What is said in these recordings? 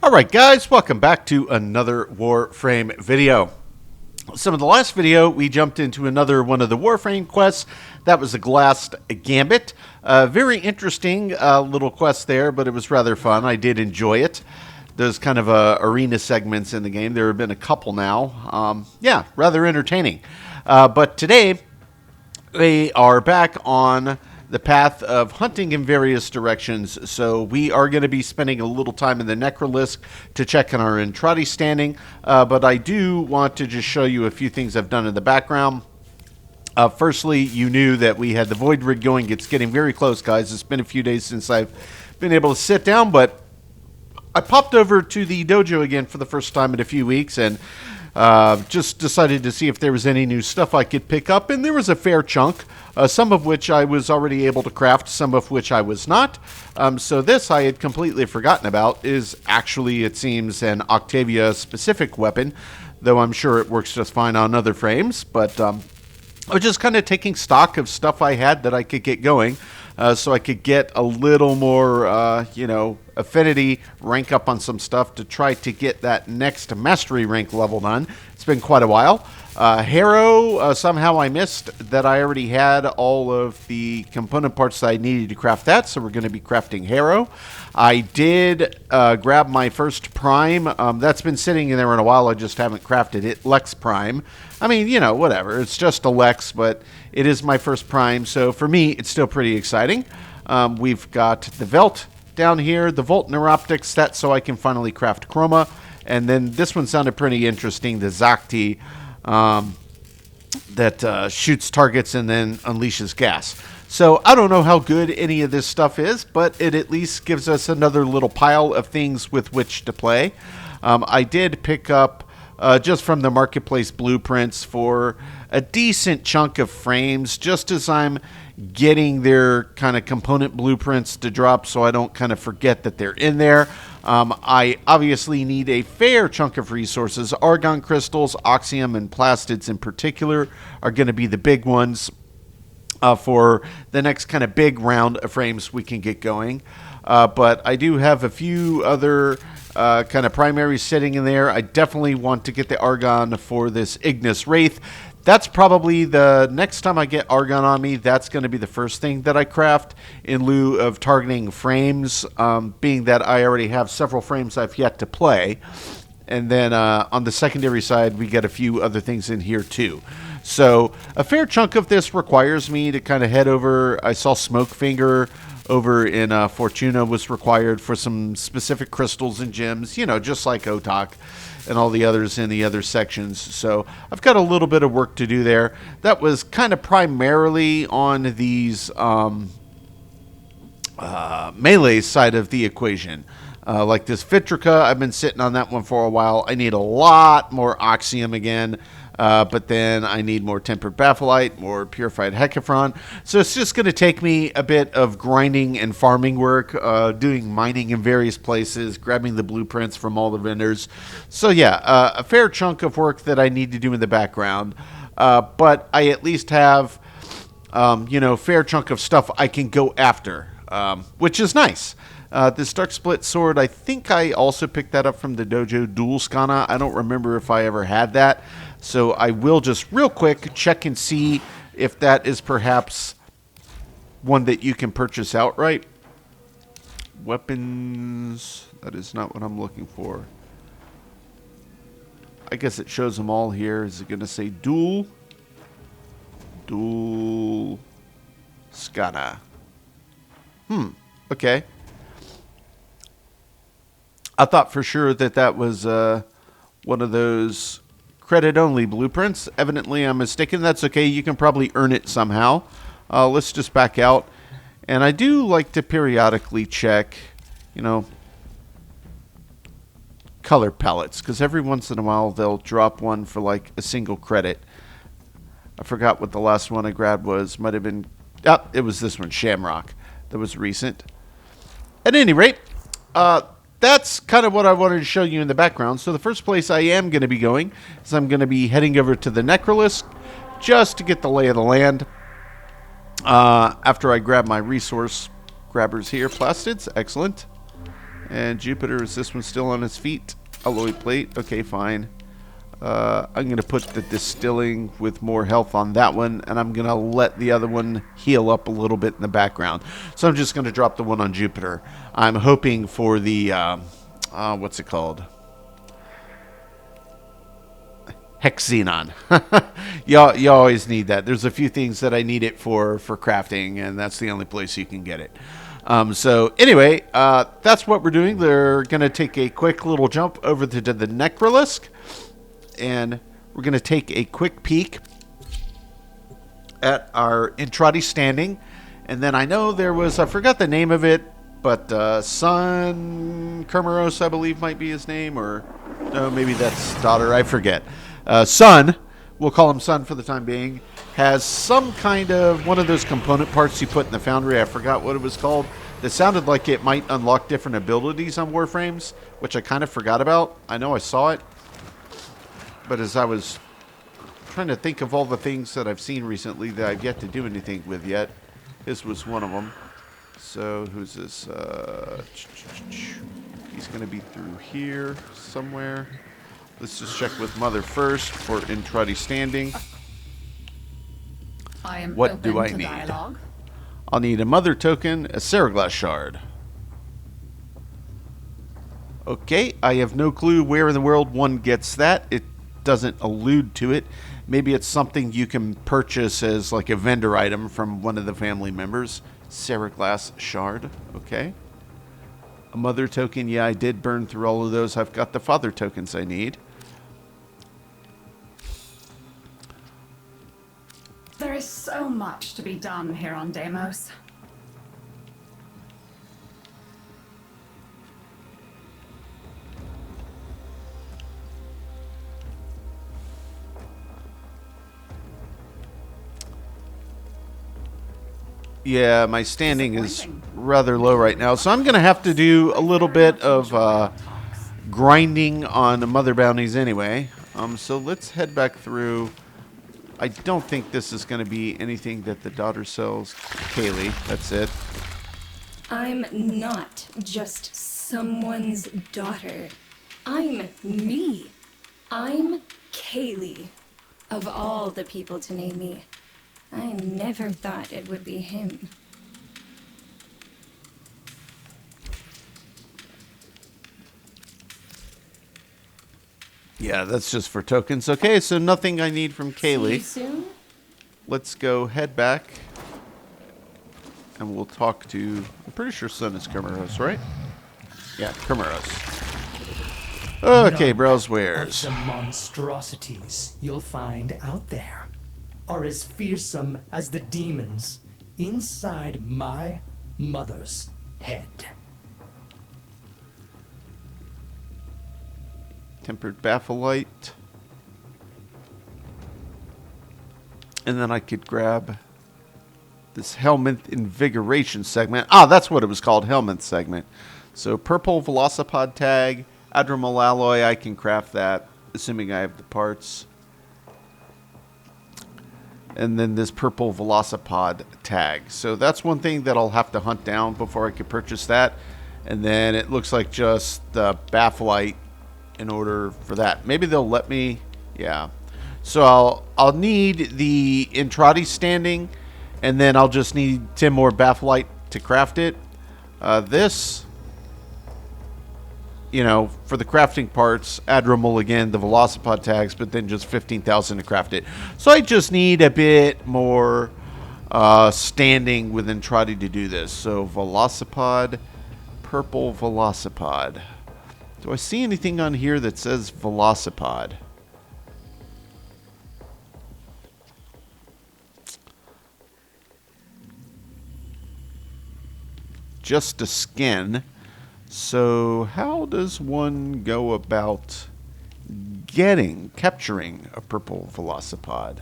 Alright guys, welcome back to another Warframe video. So in the last video, we jumped into another one of the Warframe quests. That was the Glass Gambit. Very interesting little quest there, but it was rather fun. I did enjoy it. Those kind of arena segments in the game. There have been a couple now. Yeah, rather entertaining. But today, we are back on the path of hunting in various directions, so we are going to be spending a little time in the Necralisk to check on our Entrati standing, but I do want to just show you a few things I've done in the background. Firstly, you knew that we had the Void Rig going. It's getting very close, guys. It's been a few days since I've been able to sit down, but I popped over to the dojo again for the first time in a few weeks, and just decided to see if there was any new stuff I could pick up, and there was a fair chunk, some of which I was already able to craft, some of which I was not. So this I had completely forgotten about is actually, it seems, an Octavia-specific weapon, though I'm sure it works just fine on other frames. But I was just kind of taking stock of stuff I had that I could get going, so I could get a little more, affinity rank up on some stuff to try to get that next mastery rank level done. It's been quite a while. Harrow, somehow I missed that I already had all of the component parts that I needed to craft that, so we're going to be crafting Harrow. I did grab my first Prime. That's been sitting in there in a while. I just haven't crafted it. Lex Prime. I mean, whatever. It's just a Lex, but it is my first Prime, so for me, it's still pretty exciting. We've got the Velt down here, the Volt Neuroptics, that's so I can finally craft Chroma. And then this one sounded pretty interesting, the Zakti, that shoots targets and then unleashes gas. So I don't know how good any of this stuff is, but it at least gives us another little pile of things with which to play. I did pick up, just from the marketplace, blueprints for a decent chunk of frames, just as I'm getting their kind of component blueprints to drop so I don't kind of forget that they're in there. I obviously need a fair chunk of resources. Argon crystals, oxium, and plastids in particular are going to be the big ones for the next kind of big round of frames we can get going. But I do have a few other kind of primaries sitting in there. I definitely want to get the Argon for this Ignis Wraith. That's probably the next time I get Argon on me, that's going to be the first thing that I craft in lieu of targeting frames, being that I already have several frames I've yet to play. And then on the secondary side, we get a few other things in here too. So a fair chunk of this requires me to kind of head over. I saw Smokefinger over in Fortuna was required for some specific crystals and gems, just like Otak and all the others in the other sections. So I've got a little bit of work to do there. That was kind of primarily on these melee side of the equation. Like this Vitrica, I've been sitting on that one for a while. I need a lot more Oxium again. But then I need more Tempered Bapholite, more Purified Hecaphron. So it's just going to take me a bit of grinding and farming work, doing mining in various places, grabbing the blueprints from all the vendors. So yeah, a fair chunk of work that I need to do in the background. But I at least have, fair chunk of stuff I can go after, which is nice. This Dark Split Sword, I think I also picked that up from the dojo Dual Skana. I don't remember if I ever had that. So I will just real quick check and see if that is perhaps one that you can purchase outright. Weapons, that is not what I'm looking for. I guess it shows them all here. Is it going to say Dual? Dual Skana. Okay. I thought for sure that was one of those credit-only blueprints. Evidently, I'm mistaken. That's okay. You can probably earn it somehow. Let's just back out. And I do like to periodically check, color palettes, because every once in a while they'll drop one for like a single credit. I forgot what the last one I grabbed was. Might have been... it was this one, Shamrock. That was recent. At any rate, that's kind of what I wanted to show you in the background. So the first place I am going to be going is I'm going to be heading over to the Necralisk just to get the lay of the land. After I grab my resource grabbers here. Plastids, excellent. And Jupiter, is this one still on its feet? Alloy plate. Okay, fine. I'm going to put the distilling with more health on that one, and I'm going to let the other one heal up a little bit in the background. So I'm just going to drop the one on Jupiter. I'm hoping for the, what's it called? Hexenon. you always need that. There's a few things that I need it for crafting, and that's the only place you can get it. So anyway, that's what we're doing. They're going to take a quick little jump over to the Necralisk, and we're going to take a quick peek at our Entrati standing. And then I know there was, I forgot the name of it, but Son Kermeros, I believe, might be his name, or no, maybe that's daughter, I forget. Son, we'll call him Son for the time being, has some kind of one of those component parts you put in the foundry. I forgot what it was called. That sounded like it might unlock different abilities on Warframes, which I kind of forgot about. I know I saw it, but as I was trying to think of all the things that I've seen recently that I've yet to do anything with yet, this was one of them. So who's this? He's going to be through here somewhere. Let's just check with Mother first for Entrati standing. What do I need? Dialogue. I'll need a Mother token, a Seriglass shard. Okay, I have no clue where in the world one gets that. It doesn't allude to it. Maybe it's something you can purchase as like a vendor item from one of the family members. Seriglass shard, okay. A Mother token, yeah, I did burn through all of those. I've got the Father tokens I need. There is so much to be done here on Deimos. Yeah, my standing is rather low right now, so I'm going to have to do a little bit of grinding on the Mother bounties anyway. So let's head back through. I don't think this is going to be anything that the daughter sells. Kaylee, that's it. I'm not just someone's daughter. I'm me. I'm Kaylee. Of all the people to name me, I never thought it would be him. Yeah, that's just for tokens. Okay, so nothing I need from Kaylee. See you soon? Let's go head back. And we'll talk to... I'm pretty sure Son is Kermeros, right? Yeah, Kermeros. Okay, browse wares. The monstrosities you'll find out there are as fearsome as the demons inside my mother's head. Tempered Bapholite. And then I could grab this Helminth Invigoration segment. Ah, that's what it was called, Helminth segment. So purple Velocipod tag, Adromal alloy, I can craft that, assuming I have the parts. And then this purple Velocipod tag. So that's one thing that I'll have to hunt down before I can purchase that. And then it looks like just the Bapholite in order for that. Maybe they'll let me, yeah. So I'll need the Entrati standing, and then I'll just need 10 more Bapholite to craft it. This, you know, for the crafting parts, Adromal again, the Velocipod tags, but then just 15,000 to craft it. So I just need a bit more standing with Entrati to do this. So Velocipod, purple Velocipod. Do I see anything on here that says Velocipod? Just a skin. So how does one go about capturing a purple Velocipod?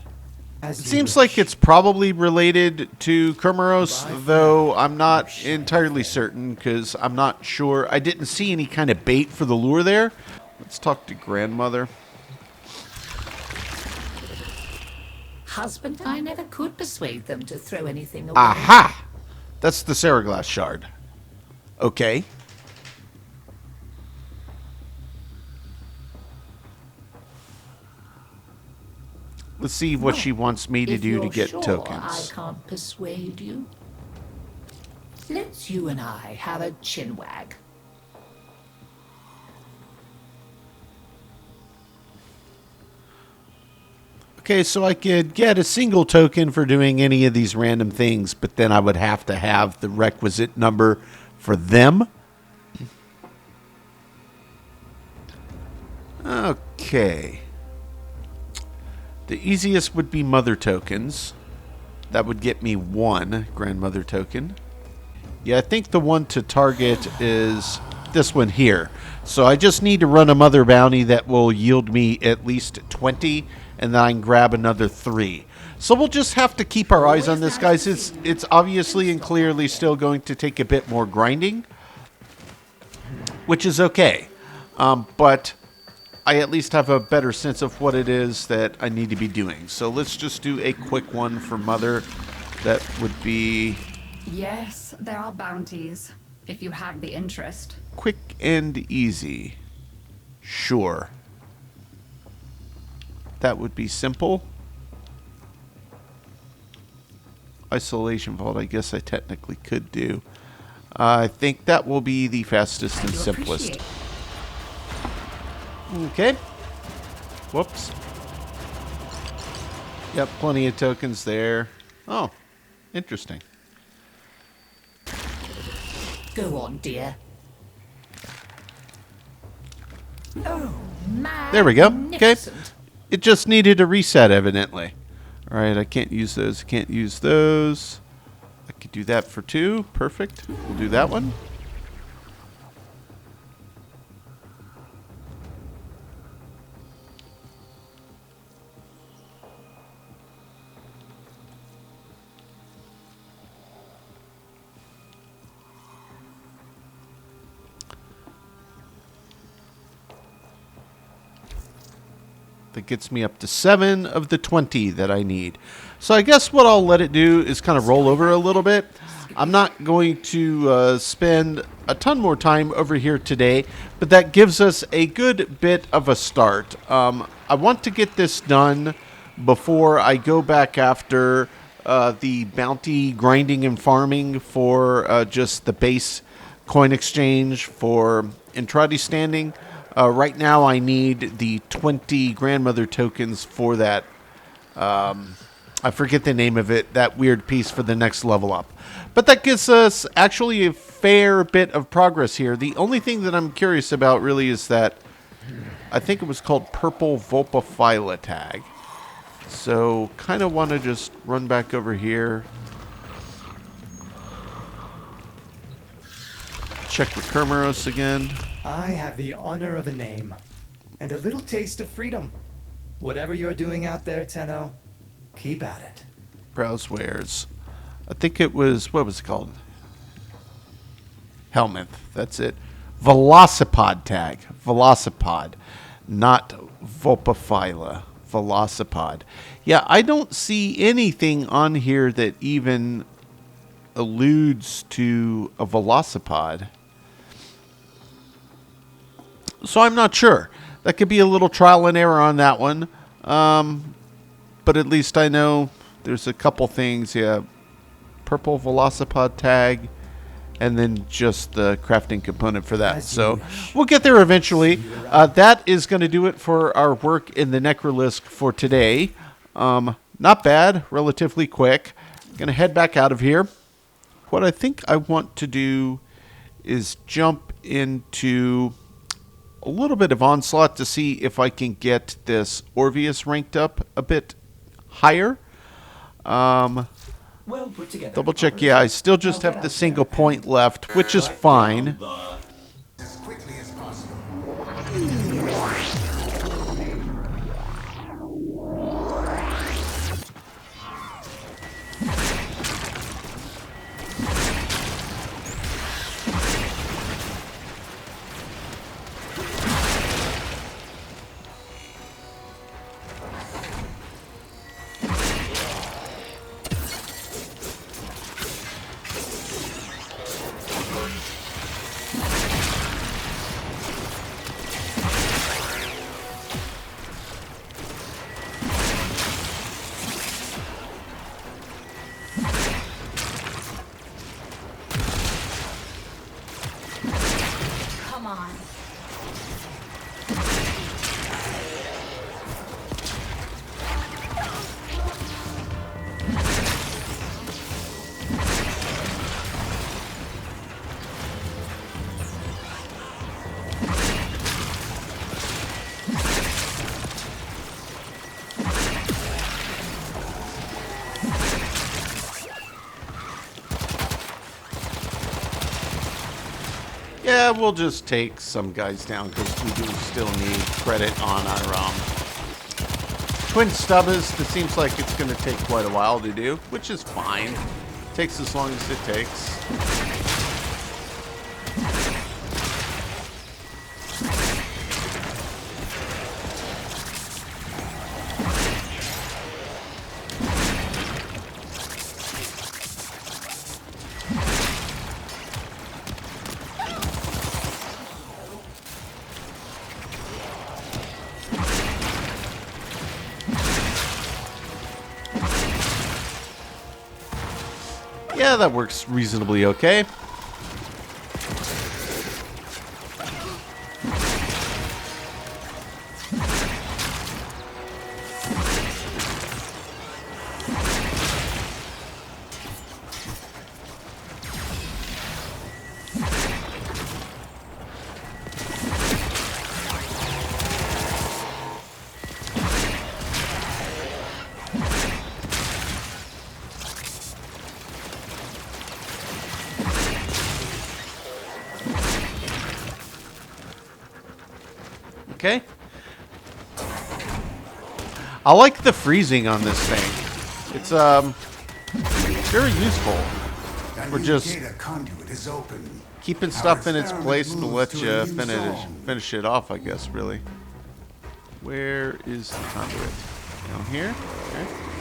It seems like it's probably related to Kermeros, though I'm not entirely certain because I'm not sure. I didn't see any kind of bait for the lure there. Let's talk to Grandmother. Husband, I never could persuade them to throw anything away. Aha! That's the Seriglass shard. Okay. Let's see what she wants me to If do to you're get sure tokens. I can't persuade you. Let's you and I have a chinwag. Okay, so I could get a single token for doing any of these random things, but then I would have to have the requisite number for them. Okay. The easiest would be mother tokens. That would get me 1 grandmother token. Yeah, I think the one to target is this one here. So I just need to run a mother bounty that will yield me at least 20, and then I can grab another 3. So we'll just have to keep our eyes on this, guys. It's obviously and clearly still going to take a bit more grinding, which is okay. But I at least have a better sense of what it is that I need to be doing. So let's just do a quick one for mother. That would be Yes, there are bounties, if you have the interest. quick and easy. Sure. That would be simple. Isolation vault, I guess I technically could do. I think that will be the fastest and simplest. Okay. Whoops. Yep, plenty of tokens there. Oh, interesting. Go on, dear. Oh, There we go. Okay. magnificent. It just needed a reset, evidently. All right, I can't use those. Can't use those. I could do that for 2. Perfect. We'll do that one. That gets me up to 7 of the 20 that I need. So I guess what I'll let it do is kind of roll over a little bit. I'm not going to spend a ton more time over here today, but that gives us a good bit of a start. I want to get this done before I go back after the bounty grinding and farming for just the base coin exchange for Entrati standing. Right now I need the 20 grandmother tokens for that. I forget the name of it, that weird piece for the next level up. But that gives us actually a fair bit of progress here. The only thing that I'm curious about really is that I think it was called Purple Vulpaphyla tag. So kind of want to just run back over here. Check the Kermeros again. I have the honor of a name and a little taste of freedom. Whatever you're doing out there, Tenno, keep at it. Browse wares. I think it was, what was it called? Helminth. That's it. Velicipod tag. Velicipod. Not Vulpaphyla. Velicipod. Yeah, I don't see anything on here that even alludes to a Velicipod. So I'm not sure. That could be a little trial and error on that one. But at least I know there's a couple things. Yeah, purple Velicipod tag, and then just the crafting component for that. So we'll get there eventually. That is going to do it for our work in the Necralisk for today. Not bad, relatively quick. Going to head back out of here. What I think I want to do is jump into a little bit of Onslaught to see if I can get this Orvius ranked up a bit higher. Well put together. Double check. Yeah, I still just have the single point left, which is fine. As quickly as possible. Yeah, we'll just take some guys down because we do still need credit on our twin stubbers. It seems like it's going to take quite a while to do, which is fine. Takes as long as it takes. Yeah, that works reasonably okay. Okay. I like the freezing on this thing. It's very useful. We're just data conduit is open. keeping stuff in its place to let you finish it off, I guess, really. Where is the conduit? Down here? Okay.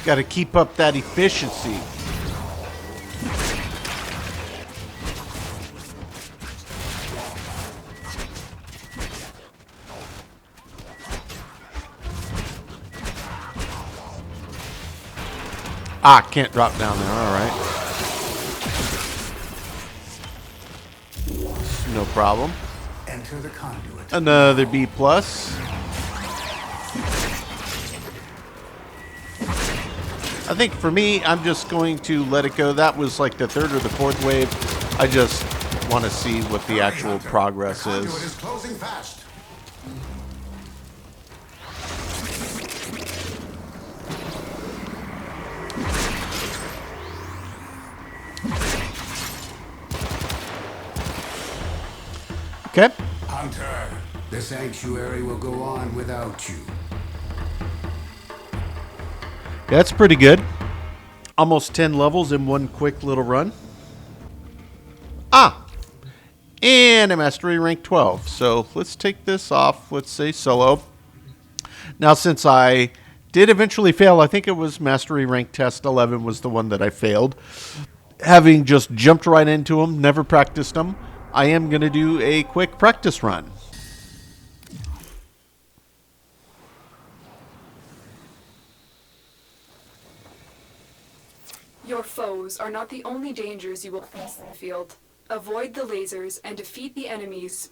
Got to keep up that efficiency. Ah, can't drop down there. All right. No problem. Enter the conduit. Another B plus. I think for me, I'm just going to let it go. That was like the third or the fourth wave. I just want to see what the actual progress The conduit is. is closing fast. Okay. Hunter, the sanctuary will go on without you. That's pretty good. Almost 10 levels in one quick little run. Ah! And a mastery rank 12. So let's take this off. Let's say solo. Now, since I did eventually fail, I think it was mastery rank test 11 was the one that I failed. Having just jumped right into them, never practiced them, I am going to do a quick practice run. Your foes are not the only dangers you will face in the field. Avoid the lasers and defeat the enemies.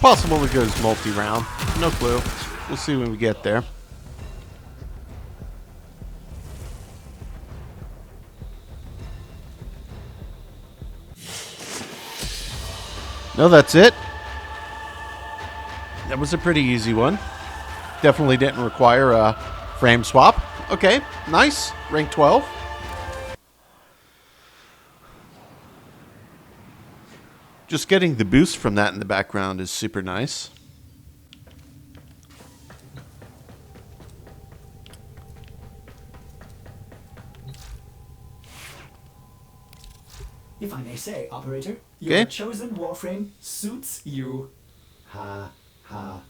possible it goes multi-round. No clue. We'll see when we get there. No, that's it. That was a pretty easy one. Definitely didn't require a frame swap. Okay, nice. Rank 12. Just getting the boost from that in the background is super nice. If I may say, operator, your chosen Warframe suits you. Ha ha.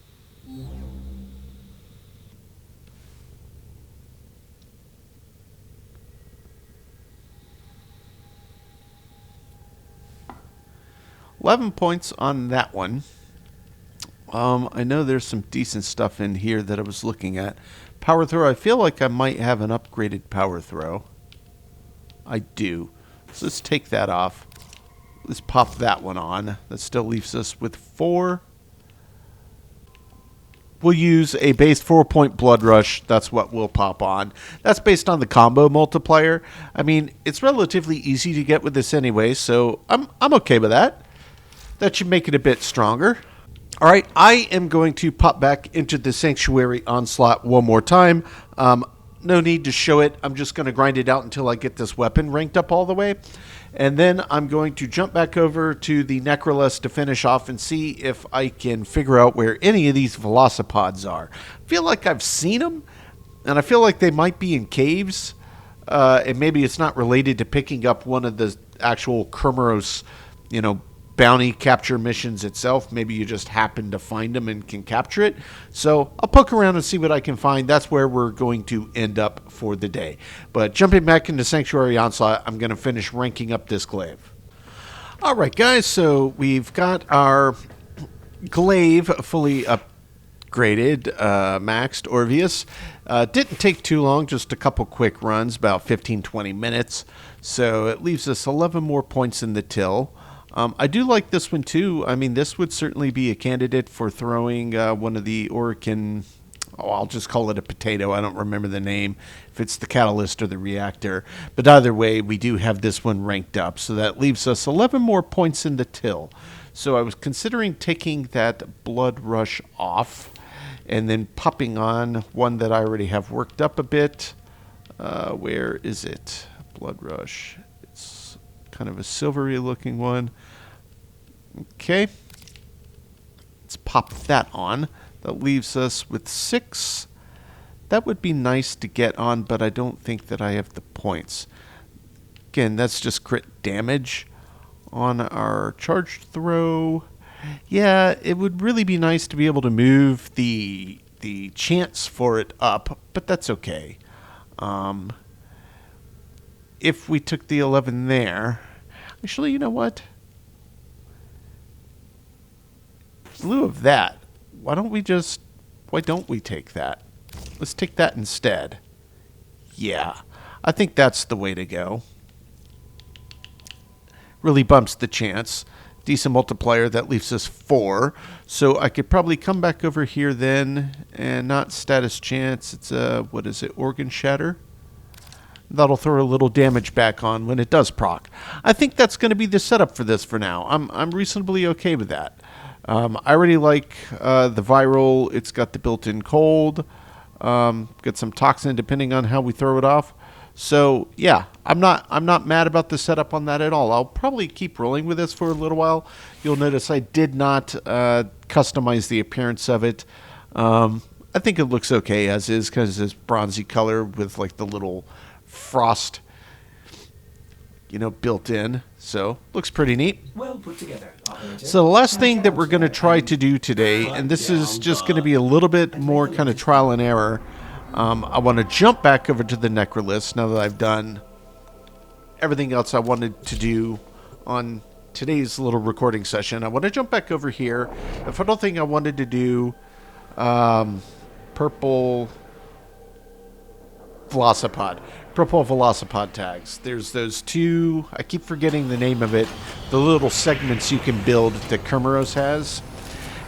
11 points on that one. I know there's some decent stuff in here that I was looking at. Power throw, I feel like I might have an upgraded power throw. I do. So let's take that off. Let's pop that one on. That still leaves us with 4. We'll use a base 4-point Blood Rush. That's what we'll pop on. That's based on the combo multiplier. I mean, it's relatively easy to get with this anyway, so I'm okay with that. That should make it a bit stronger. All right, I am going to pop back into the Sanctuary Onslaught one more time. No need to show it. I'm just going to grind it out until I get this weapon ranked up all the way. And then I'm going to jump back over to the Necralisk to finish off and see if I can figure out where any of these Velicipods are. I feel like I've seen them, and I feel like they might be in caves. And maybe it's not related to picking up one of the actual Kermeros, bounty capture missions itself. Maybe you just happen to find them and can capture it. So I'll poke around and see what I can find. That's where we're going to end up for the day. But jumping back into Sanctuary Onslaught, I'm going to finish ranking up this glaive. All right, guys. So we've got our glaive fully upgraded, maxed Orvius. Didn't take too long, just a couple quick runs, about 15-20 minutes. So it leaves us 11 more points in the till. I do like this one too. I mean, this would certainly be a candidate for throwing one of the Orokin. Oh, I'll just call it a potato. I don't remember the name, if it's the catalyst or the reactor. But either way, we do have this one ranked up. So that leaves us 11 more points in the till. So I was considering taking that Blood Rush off and then popping on one that I already have worked up a bit. Where is it? Blood Rush. It's kind of a silvery looking one. Okay. Let's pop that on. That leaves us with 6. That would be nice to get on, but I don't think that I have the points. Again, that's just crit damage on our charged throw. Yeah, it would really be nice to be able to move the chance for it up, but that's okay. If we took the 11 there, actually, you know what? In lieu of that, why don't we take that? Let's take that instead. Yeah, I think that's the way to go. Really bumps the chance. Decent multiplier, that leaves us 4. So I could probably come back over here then, and not status chance. It's what is it, Organ Shatter? That'll throw a little damage back on when it does proc. I think that's going to be the setup for this for now. I'm reasonably okay with that. I already like the viral. It's got the built-in cold. Got some toxin depending on how we throw it off. So yeah, I'm not mad about the setup on that at all. I'll probably keep rolling with this for a little while. You'll notice I did not customize the appearance of it. I think it looks okay as is because it's bronzy color with like the little frost, built in. So looks pretty neat. Well put together, operator. So the last thing that we're going to try to do today, and this is just going to be a little bit more kind of trial and error. I want to jump back over to the Necralisk now that I've done everything else I wanted to do on today's little recording session. I want to jump back over here. The final thing I wanted to do, purple Velocipod tags. There's those 2, I keep forgetting the name of it, the little segments you can build that Kermeros has.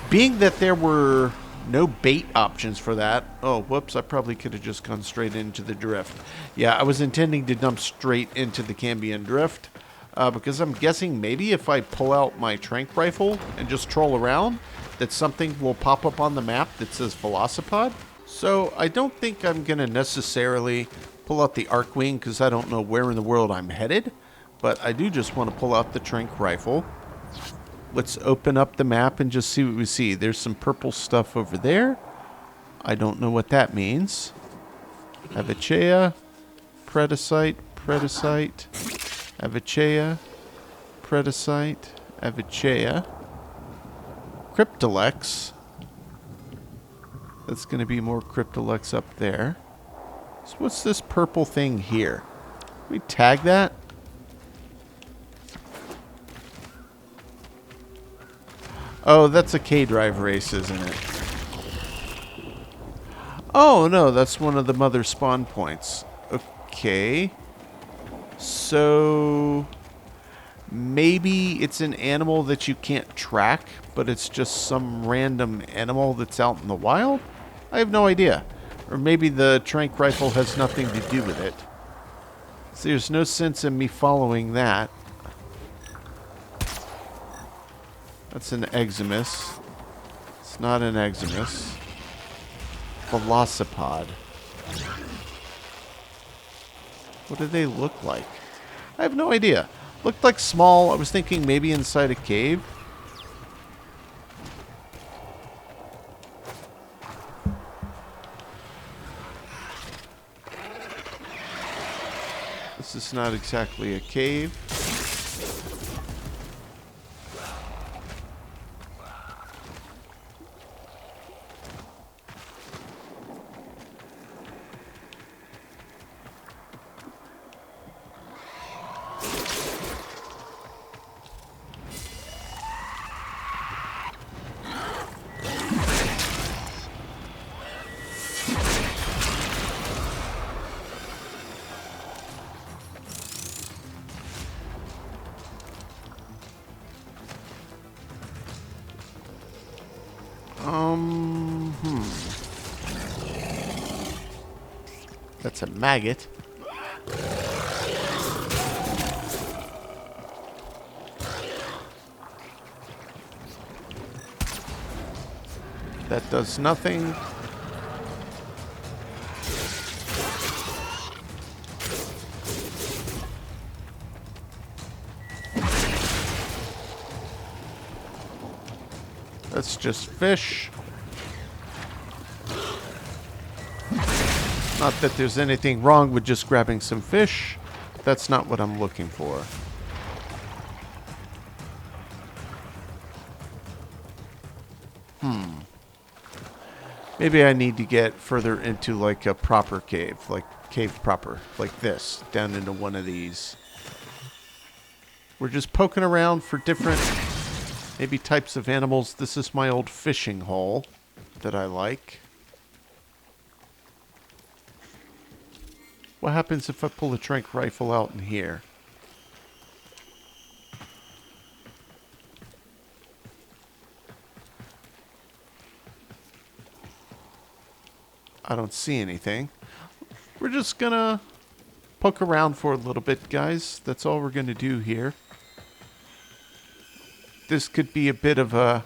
Being that there were no bait options for that. Oh, whoops, I probably could have just gone straight into the drift. Yeah, I was intending to dump straight into the Cambion drift. Because I'm guessing maybe if I pull out my tranq rifle and just troll around, that something will pop up on the map that says Velicipod. So I don't think I'm going to necessarily pull out the Arcwing because I don't know where in the world I'm headed. But I do just want to pull out the tranq rifle. Let's open up the map and just see what we see. There's some purple stuff over there. I don't know what that means. Avicea, Predacite, Avicea, Predacite, Avicea, Cryptolex. That's going to be more Cryptolex up there. So what's this purple thing here? Can we tag that? Oh, that's a K-Drive race, isn't it? Oh, no, that's one of the mother spawn points. Okay. So maybe it's an animal that you can't track, but it's just some random animal that's out in the wild? I have no idea. Or maybe the tranq rifle has nothing to do with it. So there's no sense in me following that. That's an Eximus. It's not an Eximus. Velicipod. What do they look like? I have no idea. Looked like small. I was thinking maybe inside a cave. This is not exactly a cave. That's a maggot. That does nothing. That's just fish. Not that there's anything wrong with just grabbing some fish. That's not what I'm looking for. Maybe I need to get further into like a proper cave, like cave proper, like this, down into one of these. We're just poking around for different, maybe types of animals. This is my old fishing hole that I like. What happens if I pull a tranq rifle out in here? I don't see anything. We're just gonna poke around for a little bit, guys. That's all we're gonna do here. This could be a bit of a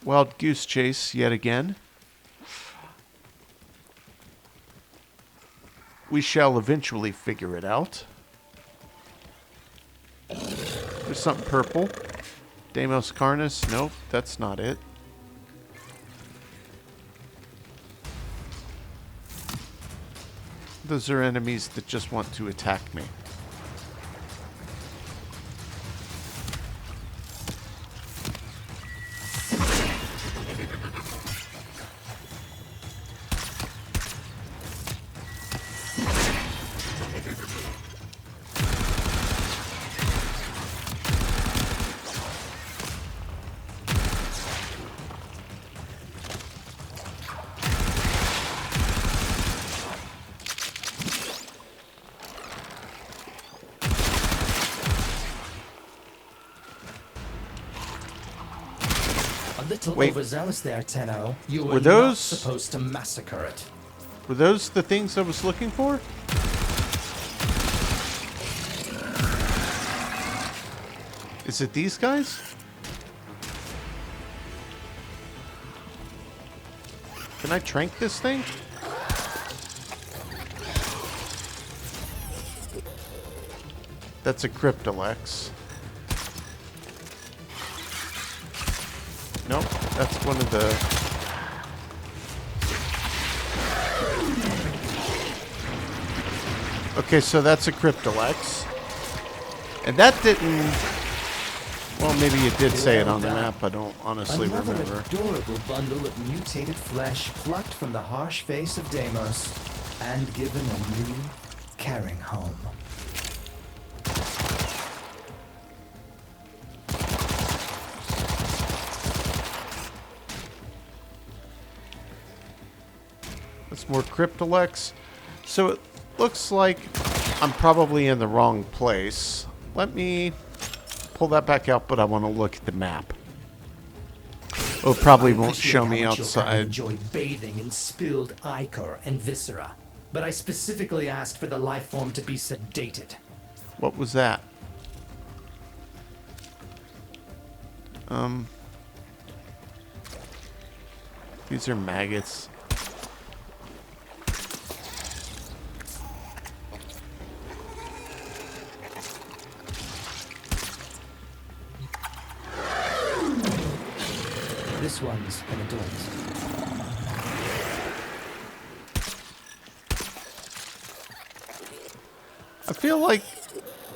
wild goose chase yet again. We shall eventually figure it out. There's something purple. Deimos Carnus. Nope, that's not it. Those are enemies that just want to attack me. A little Wait. overzealous there, Tenno. You Were were those- not supposed to massacre it. Were those the things I was looking for? Is it these guys? Can I trank this thing? That's a Cryptolex. Nope, that's one of the... Okay, so that's a Cryptolex. And that didn't... Well, maybe it did say it on the map. I don't honestly Another remember. adorable bundle of mutated flesh plucked from the harsh face of Deimos and given a new, caring home. That's more Cryptolex. So it looks like I'm probably in the wrong place. Let me pull that back out, but I want to look at the map. Oh, it probably I won't appreciate show how me much your kind outside. enjoy bathing in spilled ichor and viscera, but I specifically asked for the life form to be sedated. What was that? These are maggots. This one's an adult. I feel like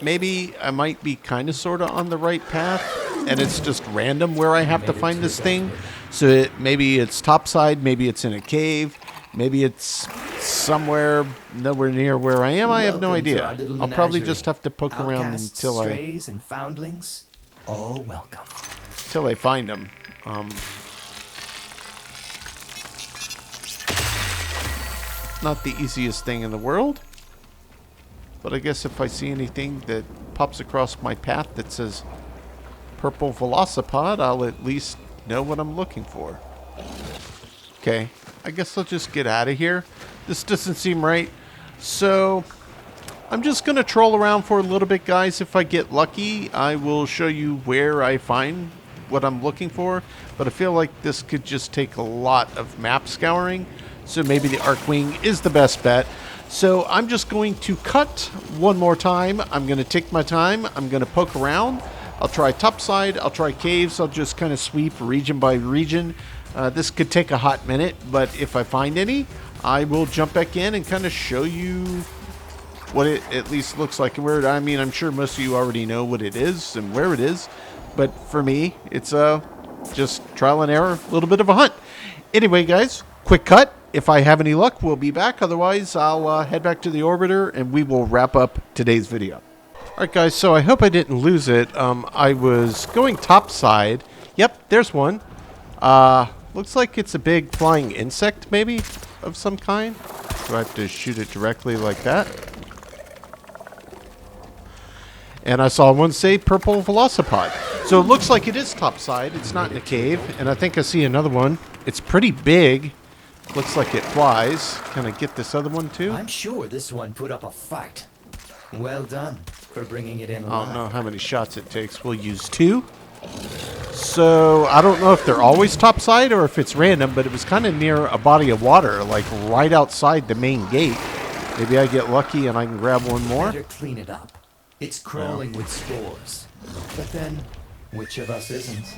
maybe I might be kind of sort of on the right path, and it's just random where I have to find this thing. So maybe it's topside, maybe it's in a cave, maybe it's somewhere nowhere near where I am. I have no Welcome to idea. our little I'll probably menagerie. just have to poke around Outcasts, until strays, and foundlings, all welcome. I find them. Not the easiest thing in the world, but I guess if I see anything that pops across my path that says purple Velicipod, I'll at least know what I'm looking for. Okay, I guess I'll just get out of here. This doesn't seem right. So I'm just going to troll around for a little bit, guys. If I get lucky, I will show you where I find what I'm looking for. But I feel like this could just take a lot of map scouring. So maybe the Arcwing is the best bet. So I'm just going to cut one more time. I'm going to take my time. I'm going to poke around. I'll try topside. I'll try caves. I'll just kind of sweep region by region. This could take a hot minute, but if I find any, I will jump back in and kind of show you what it at least looks like. Where, I mean, I'm sure most of you already know what it is and where it is, but for me, it's just trial and error, a little bit of a hunt. Anyway, guys, quick cut. If I have any luck, we'll be back. Otherwise, I'll head back to the orbiter and we will wrap up today's video. Alright guys, so I hope I didn't lose it. I was going topside. Yep, there's one. Looks like it's a big flying insect, maybe, of some kind. Do I have to shoot it directly like that? And I saw one say purple Velicipod. So it looks like it is topside. It's not in a cave. And I think I see another one. It's pretty big. Looks like it flies. Can I get this other one too? I'm sure this one put up a fight. Well done for bringing it in I alive. don't know how many shots it takes. We'll use 2. So I don't know if they're always topside or if it's random, but it was kind of near a body of water, like right outside the main gate. Maybe I get lucky and I can grab one more. Better clean it up. It's crawling with spores. But then, which of us isn't?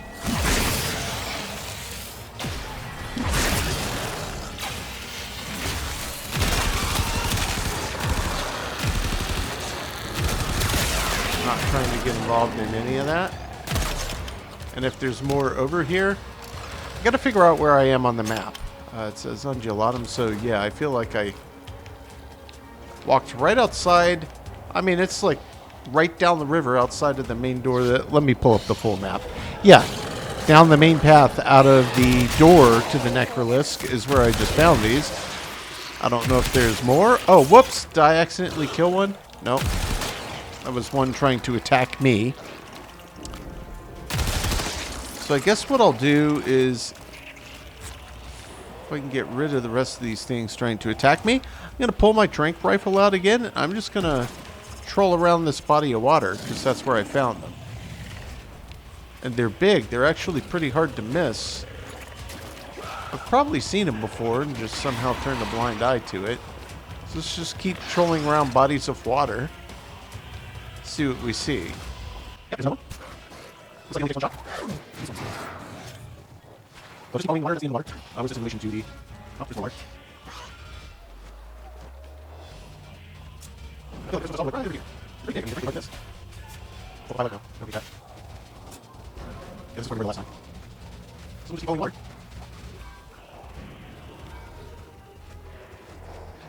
Not trying to get involved in any of that. And if there's more over here, I gotta figure out where I am on the map. It says undulatum, so yeah, I feel like I walked right outside. I mean, it's like right down the river outside of the main door. Let me pull up the full map. Yeah, down the main path out of the door to the Necralisk is where I just found these. I don't know if there's more. Oh, whoops, did I accidentally kill one? Nope. That was one trying to attack me. So I guess what I'll do is, if I can get rid of the rest of these things trying to attack me, I'm going to pull my tranq rifle out again. And I'm just going to troll around this body of water, because that's where I found them. And they're big. They're actually pretty hard to miss. I've probably seen them before and just somehow turned a blind eye to it. So let's just keep trolling around bodies of water. See what we see. Yep, there's another one. Looks like he only takes one shot. So just keep following water that's in the water. What's this in relation to the... Oh, there's more water. I feel like this one's all the way right here. Pretty big. I mean, pretty like this. 4 or 5 ago. Don't be that. Yeah, this is where we were last time. So we'll just keep following water.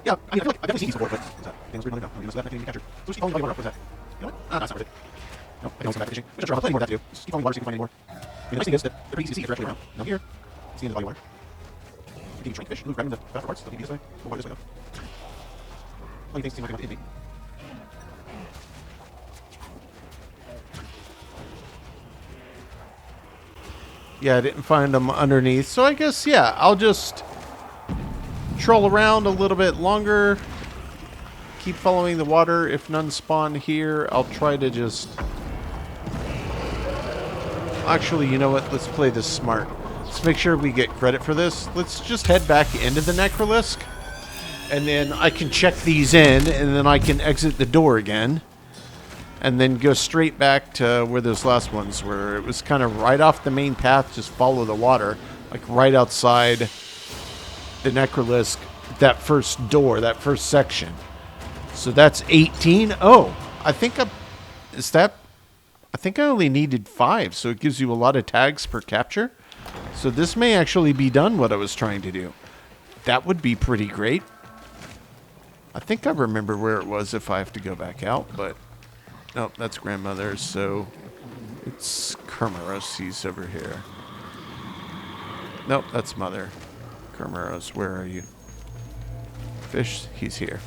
Yeah, I mean, I feel like I've definitely seen these before, but what's that? Things weird, no. I mean, that I can capture. So just keep following water. What's that? You know what? No, it's not worth it. No, I can also go back to fishing. Which I'm sure I'll play more of that too. Just keep following water so you can find any more. I mean, the nice thing is that they're pretty easy to see if you're actually around. Now here, see in the body of water. You can try to fish, move grabbing the faster parts, so they can be this way. We'll water this way though. Only things seem like they might be. Yeah, I didn't find them underneath, so I guess, yeah, I'll just troll around a little bit longer, keep following the water. If none spawn here, I'll try to just... Actually, you know what? Let's play this smart. Let's make sure we get credit for this. Let's just head back into the Necralisk, and then I can check these in, and then I can exit the door again, and then go straight back to where those last ones were. It was kind of right off the main path, just follow the water, like right outside the Necralisk, that first door, that first section. So that's 18. Oh, I think I think I only needed 5, so it gives you a lot of tags per capture. So this may actually be done what I was trying to do. That would be pretty great. I think I remember where it was if I have to go back out, but... Oh, that's grandmother, so... It's Kermeros, he's over here. Nope, that's mother. Kermeros, where are you? Fish, he's here.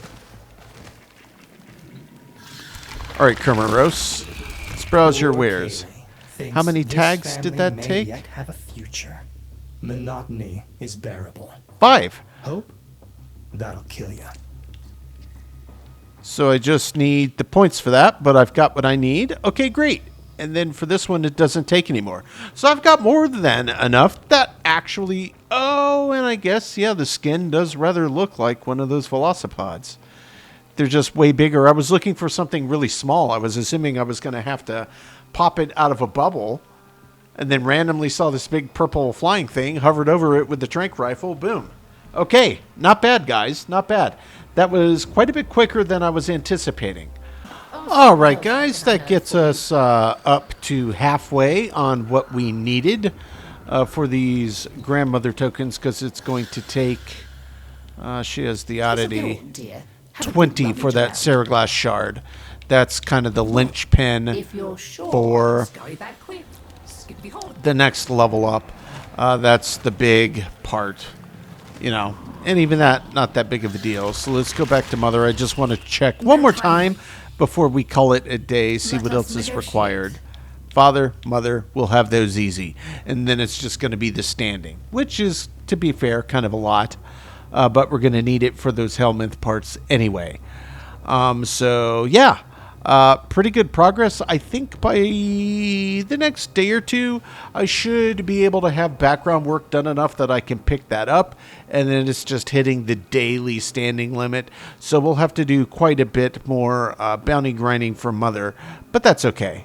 Alright, Kermeros. Let's browse your wares. How many tags did that take? Yet have a future. Monotony is bearable. 5. Hope? That'll kill you. So I just need the points for that, but I've got what I need. Okay, great. And then for this one, it doesn't take anymore. So I've got more than enough that actually... Oh, and I guess, yeah, the skin does rather look like one of those Velicipods. They're just way bigger. I was looking for something really small. I was assuming I was going to have to pop it out of a bubble, and then randomly saw this big purple flying thing, hovered over it with the tranq rifle, boom. Okay, not bad, guys, not bad. That was quite a bit quicker than I was anticipating. All right, guys, that gets us up to halfway on what we needed for these grandmother tokens, because it's going to take, she has the oddity, 20 for that Seraglass shard. That's kind of the linchpin for the next level up. That's the big part, you know. And even that, not that big of a deal. So let's go back to Mother. I just want to check one more time before we call it a day, see what else is required. Father, Mother, we'll have those easy. And then it's just going to be the standing, which is, to be fair, kind of a lot. But we're going to need it for those Helminth parts anyway. So, yeah. Pretty good progress. I think by the next day or two, I should be able to have background work done enough that I can pick that up. And then it's just hitting the daily standing limit. So we'll have to do quite a bit more bounty grinding for Mother. But that's okay.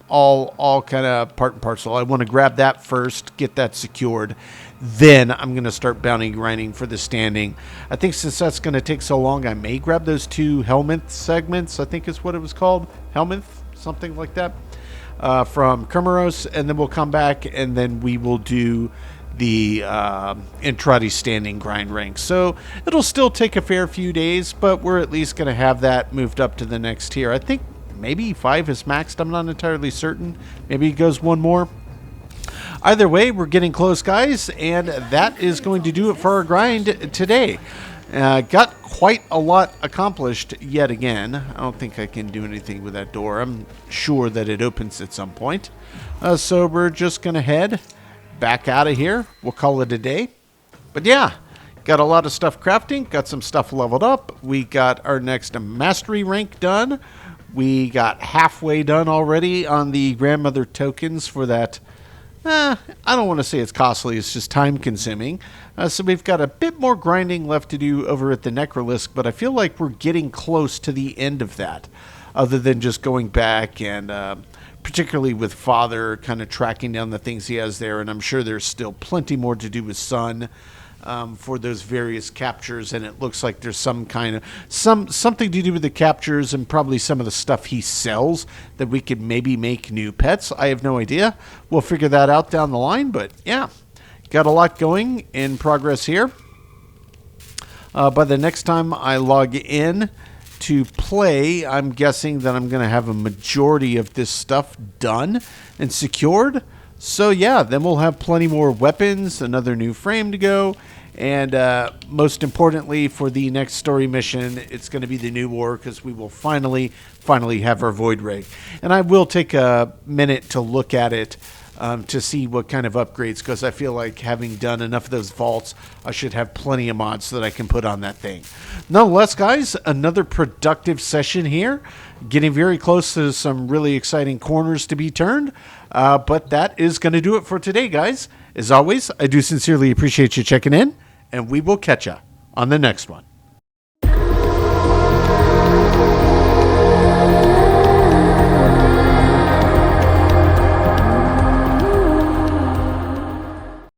All kind of part and parcel. I want to grab that first, get that secured. Then I'm going to start bounty grinding for the standing. I think since that's going to take so long, I may grab those 2 Helminth segments, I think is what it was called. Helminth, something like that, from Kermeros. And then we'll come back and then we will do the Entrati standing grind rank. So it'll still take a fair few days, but we're at least going to have that moved up to the next tier. I think maybe 5 is maxed. I'm not entirely certain. Maybe it goes 1 more. Either way, we're getting close, guys, and that is going to do it for our grind today. Got quite a lot accomplished yet again. I don't think I can do anything with that door. I'm sure that it opens at some point. So we're just going to head back out of here. We'll call it a day. But yeah, got a lot of stuff crafting. Got some stuff leveled up. We got our next mastery rank done. We got halfway done already on the grandmother tokens for that. I don't want to say it's costly, it's just time consuming. So we've got a bit more grinding left to do over at the Necralisk, but I feel like we're getting close to the end of that, other than just going back and particularly with Father kind of tracking down the things he has there, and I'm sure there's still plenty more to do with Son. For those various captures, and it looks like there's some kind of something to do with the captures and probably some of the stuff he sells that we could maybe make new pets. I have no idea. We'll figure that out down the line, but yeah, got a lot going in progress here. By the next time I log in to play, I'm guessing that I'm going to have a majority of this stuff done and secured. So yeah, then we'll have plenty more weapons, another new frame to go, and most importantly for the next story mission, it's going to be the new war, because we will finally have our Void Ray. And I will take a minute to look at it to see what kind of upgrades, because I feel like having done enough of those vaults, I should have plenty of mods that I can put on that thing. Nonetheless, guys, another productive session here. Getting very close to some really exciting corners to be turned. But that is going to do it for today, guys. As always, I do sincerely appreciate you checking in, and we will catch you on the next one.